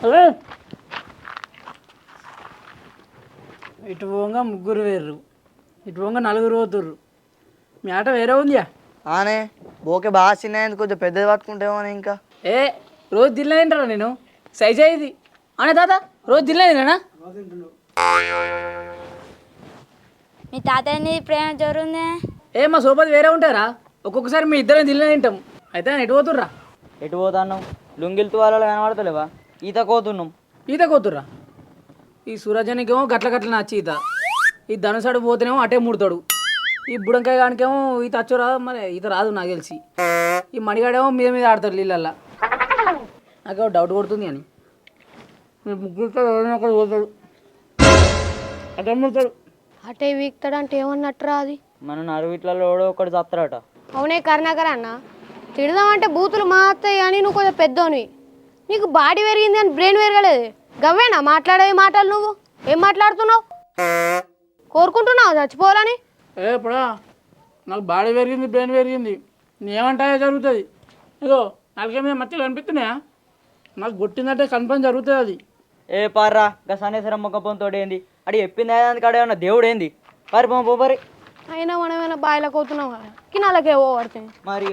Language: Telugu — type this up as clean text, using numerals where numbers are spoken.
అరే ఇటు పోగా ముగ్గురు వేర్రు, ఇటు పోగా నలుగురు పోతుర్రు. మీ ఆట వేరే ఉందియా? ఆనే బోకే బాగా చిన్న కొంచెం పెద్దది పట్టుకుంటేమో ఇంకా. ఏ రోజు తినలే తింటారా నేను? సైజ్ అయ్యింది అనే తాత, రోజు తినలే తినా? మీ తాతయ్యని ప్రేమ జోరుందే. ఏ మా సోపతి వేరే ఉంటారా? ఒక్కొక్కసారి మీ ఇద్దరం తినలే తింటాం. అయితే ఎటు పోతుర్రా? ఎటు పోతాన్నాం? లుంగిల్ వాళ్ళు కనబడతలేవా? ఈత కోతున్నాం. ఈత కోతుర్రా? ఈ సూరజనికేమో గట్ల గట్ల నచ్చి ఈత, ఈ ధనుసాడు పోతేనేమో అటే ముడతాడు, ఈ బుడంకాయ గానికేమో ఈత అచ్చు రాదు, మరి ఈత రాదు నాకు తెలిసి. ఈ మణిగాడేమో మీద మీద ఆడతాడు నీళ్ళల్లా. నాకేమో డౌట్ కొడుతుంది అని మీరు ముగ్గురితో ఎవరైనా ఒకరు పోతాడు, అటే ముడతాడు. అటే వీక్తాడంటే ఏమన్నట్టురా అది. మన నరువిట్లలో ఎవడో ఒకటి చస్తారట. అవునే కరుణాకర్ అన్న, తిడదామంటే బూతులు మాత్తాయి అని నువ్వు కొంచెం పెద్దోని, నీకు బాడీ పెరిగింది అని బ్రెయిన్ పెరగలేదు. గవ్వేనా మాట్లాడేవి మాటలు? నువ్వు ఏం మాట్లాడుతున్నావు? కోరుకుంటున్నావు చచ్చిపోవాలని? ఇప్పుడా నాకు బాడీ పెరిగింది, బ్రెయిన్ పెరిగింది, నేనేమంటాయో జరుగుతుంది. ఇదో నాలుగే మీద మధ్య కనిపిస్తున్నాయా? నాకు కొట్టిందంటే కన్ఫర్మ్ జరుగుతుంది అది. ఏ పార్రా గా సన్నేశ్వరం మొక్కపోతే ఏంది? అడి చెప్పింది ఏదానికి అడేమన్నా దేవుడు ఏంది? పారి పోరి. అయినా మనమేమైనా బాయిలకు అవుతున్నాం కదా, కినాలకే ఓ పడుతుంది మరి